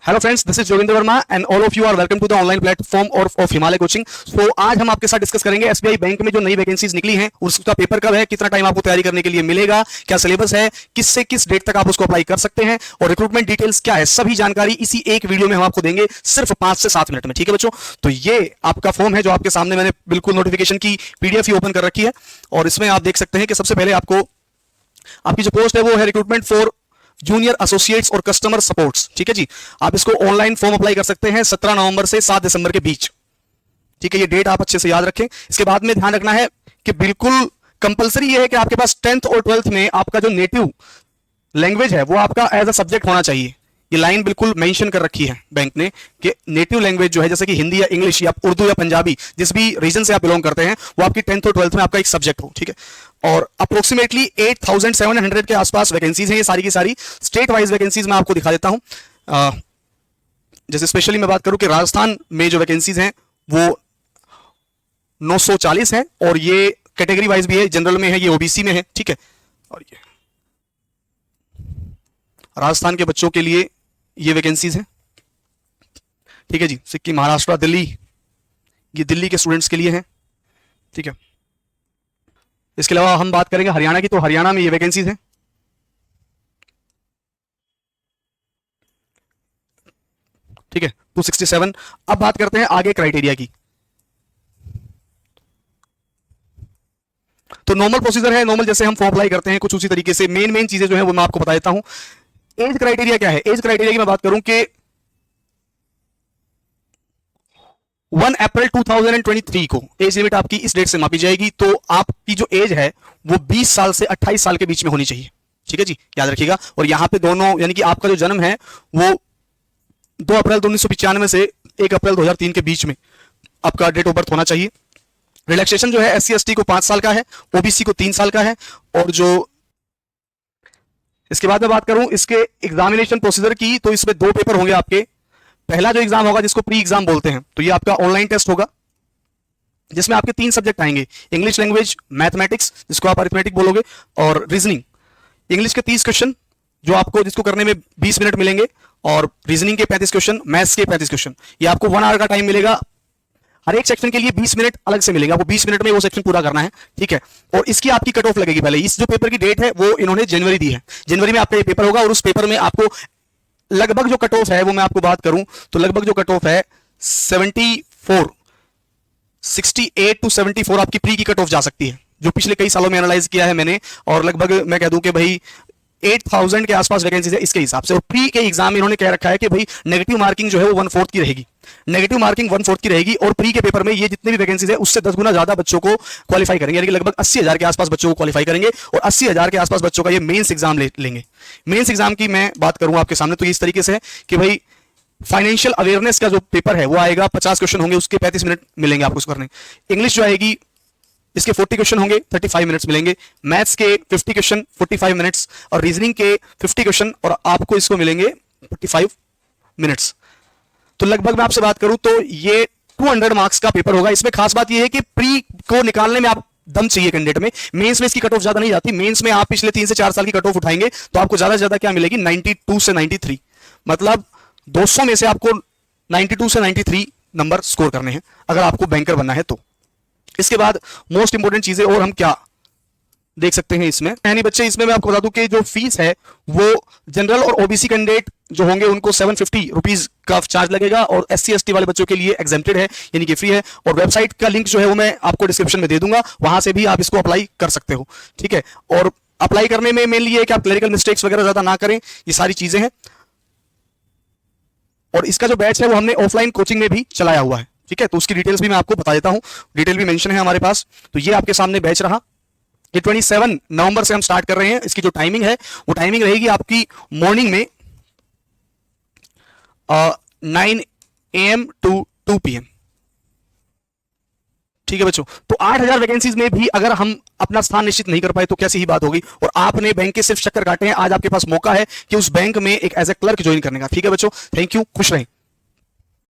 Hello friends, this is Joginder Verma and all of you are welcome to the online platform of Himalaya coaching. So आज हम आपके साथ discuss करेंगे SBI bank में जो नई वैकेंसीज निकली हैं, उसका पेपर कब है, कितना टाइम आपको तैयारी करने के लिए मिलेगा, क्या सिलेबस है, किस से किस डेट तक आप उसको अप्लाई कर सकते हैं और रिक्रूटमेंट डिटेल्स क्या है, सभी जानकारी इसी एक वीडियो में हम आपको देंगे सिर्फ 5 से 7 मिनट में। ठीक है बच्चों, तो ये आपका फॉर्म है जो आपके सामने मैंने बिल्कुल नोटिफिकेशन की पीडीएफ ही ओपन कर रखी है और इसमें आप देख सकते हैं कि सबसे पहले आपको आपकी जो पोस्ट है वो है रिक्रूटमेंट फॉर जूनियर एसोसिएट्स और कस्टमर सपोर्ट्स। ठीक है जी, आप इसको ऑनलाइन फॉर्म अप्लाई कर सकते हैं 17 नवंबर से 7 दिसंबर के बीच। ठीक है, ये डेट आप अच्छे से याद रखें। इसके बाद में ध्यान रखना है कि बिल्कुल कंपलसरी ये है कि आपके पास 10th और 12th में आपका जो नेटिव लैंग्वेज है वो आपका एज अ सब्जेक्ट होना चाहिए। ये लाइन बिल्कुल मेंशन कर रखी है बैंक ने कि नेटिव लैंग्वेज जो है, जैसे कि हिंदी या इंग्लिश या उर्दू या पंजाबी, जिस भी रीजन से आप बिलोंग करते हैं, वो आपकी 10th और 12th में आपका एक सब्जेक्ट हो। ठीक है, और अप्रोक्सीमेटली 8700 के आसपास वैकेंसीज हैं। ये सारी की सारी स्टेट वाइज वैकेंसीज मैं आपको दिखा देता हूं। जैसे स्पेशली मैं बात करूं कि राजस्थान में जो वैकेंसीज हैं वो 940 है और ये कैटेगरी वाइज भी है, जनरल में है, ये ओबीसी में है। ठीक है, और ये राजस्थान के बच्चों के लिए ये वैकेंसीज हैं। ठीक है जी, सिक्किम, महाराष्ट्र, दिल्ली, ये दिल्ली के स्टूडेंट्स के लिए हैं। ठीक है, इसके अलावा हम बात करेंगे हरियाणा की, तो हरियाणा में ये वैकेंसीज हैं। ठीक है, 267। अब बात करते हैं आगे क्राइटेरिया की। तो नॉर्मल प्रोसीजर है, नॉर्मल जैसे हम फॉर्म अप्लाई करते हैं कुछ उसी तरीके से मेन चीजें जो है वो मैं आपको बता देता हूं। एज क्राइटेरिया क्या है? एज क्राइटेरिया की मैं बात करूं कि 1 अप्रैल 2023 को एज लिमिट आपकी इस डेट से मापी जाएगी, तो आपकी जो एज है वो 20 साल से 28 साल के बीच में होनी चाहिए। ठीक है जी, याद रखिएगा। और यहां पे दोनों, यानी कि आपका जो जन्म है वो 2 अप्रैल 1995 से 1 अप्रैल 2003 के बीच में आपका डेट ऑफ बर्थ होना चाहिए। रिलैक्सेशन जो है एससी एसटी को 5 साल का है, ओबीसी को 3 साल का है। और जो इसके बाद में बात करूं इसके एग्जामिनेशन प्रोसीजर की, तो इसमें 2 पेपर होंगे आपके। पहला जो एग्जाम होगा जिसको प्री एग्जाम बोलते हैं, तो ये आपका ऑनलाइन टेस्ट होगा जिसमें आपके 3 सब्जेक्ट आएंगे, इंग्लिश लैंग्वेज, मैथमेटिक्स जिसको आप अरिथमेटिक बोलोगे, और रीजनिंग। इंग्लिश के 30 क्वेश्चन जो आपको जिसको करने में 20 मिनट मिलेंगे, और रीजनिंग के 35 क्वेश्चन, मैथ्स के 35 क्वेश्चन। ये आपको 1 आवर का टाइम मिलेगा। हर एक सेक्शन के लिए 20 मिनट अलग से मिलेगा, आपको 20 मिनट में वो सेक्शन पूरा करना है। ठीक है, और इसकी आपकी कट ऑफ लगेगी। पहले इस जो पेपर की डेट है वो इन्होंने जनवरी दी है, जनवरी में आपका ये पेपर होगा और उस पेपर में आपको लगभग जो कट ऑफ है वो मैं आपको बात करूं तो लगभग जो कट ऑफ है 68 to 74 आपकी प्री की कट ऑफ जा सकती है, जो पिछले कई सालों में एनालाइज किया है मैंने। और लगभग मैं कह दूं कि भाई 8000 के आसपास वैकेंसीज है इसके हिसाब से। और प्री के एग्जाम में इन्होंने कह रखा है कि भाई नेगेटिव मार्किंग जो है वो 1/4 की रहेगी, नेगेटिव मार्किंग 1/4 की रहेगी। और प्री के पेपर में ये जितने भी वैकेंसीज है उससे 10 गुना ज्यादा बच्चों को क्वालिफाई करेंगे, यानी कि लगभग 80,000 के आसपास बच्चों को क्वालिफाई करेंगे और 80,000 के आसपास बच्चों का ये मेंस एग्जाम लेंगे। मेंस एग्जाम की मैं बात करूं आपके सामने तो इस तरीके से है कि भाई फाइनेंशियल अवेयरनेस का जो पेपर है वो आएगा, 50 क्वेश्चन होंगे, उसके 35 मिनट मिलेंगे आपको उसको करने। इंग्लिश जो आएगी इसके 40 क्वेश्चन होंगे, 35 मिनट्स मिलेंगे। मैथ्स के 50 क्वेश्चन, 45 मिनट्स, और रीजनिंग के 50 क्वेश्चन और आपको इसको मिलेंगे 45 मिनट्स। तो लगभग मैं आपसे बात करूं तो ये 200 मार्क्स का पेपर होगा। इसमें खास बात ये है कि प्री को निकालने में आप दम चाहिए कैंडिडेट में। मेंस में इसकी कट ऑफ ज्यादा नहीं जाती। मेंस में आप पिछले 3 से 4 साल की कट ऑफ उठाएंगे तो आपको ज्यादा से ज्यादा क्या मिलेगी, 92 से 93, मतलब 200 में से आपको 92 से 93 नंबर स्कोर करने हैं अगर आपको बैंकर बनना है तो। इसके बाद मोस्ट इंपोर्टेंट चीजें और हम क्या देख सकते हैं इसमें, यानी बच्चे इसमें मैं आपको बता दूं कि जो फीस है वो जनरल और ओबीसी कैंडिडेट जो होंगे उनको 750 रुपीज का चार्ज लगेगा, और एससी एसटी वाले बच्चों के लिए एग्जेम्प्टेड है, यानी कि फ्री है। और वेबसाइट का लिंक जो है वो मैं आपको डिस्क्रिप्शन में दे दूंगा, वहां से भी आप इसको अप्लाई कर सकते हो। ठीक है, और अप्लाई करने में मेनली ये है कि आप क्लरिकल मिस्टेक्स वगैरह ज्यादा ना करें, ये सारी चीजें हैं। और इसका जो बैच है वो हमने ऑफलाइन कोचिंग में भी चलाया हुआ है। ठीक है, तो उसकी डिटेल्स भी मैं आपको बता देता हूं, डिटेल भी मेंशन है हमारे पास। तो ये आपके सामने बैच रहा, ये 27 नवंबर से हम स्टार्ट कर रहे हैं। इसकी जो टाइमिंग है वो टाइमिंग रहेगी आपकी मॉर्निंग में 9 AM to 2 PM। ठीक है बच्चों, तो 8000 वैकेंसीज में भी अगर हम अपना स्थान निश्चित नहीं कर पाए तो कैसी ही बात होगी। और आपने बैंक के सिर्फ चक्कर काटे हैं, आज आपके पास मौका है कि उस बैंक में एक एज ए क्लर्क ज्वाइन करने का। ठीक है बच्चों, थैंक यू, खुश रहें।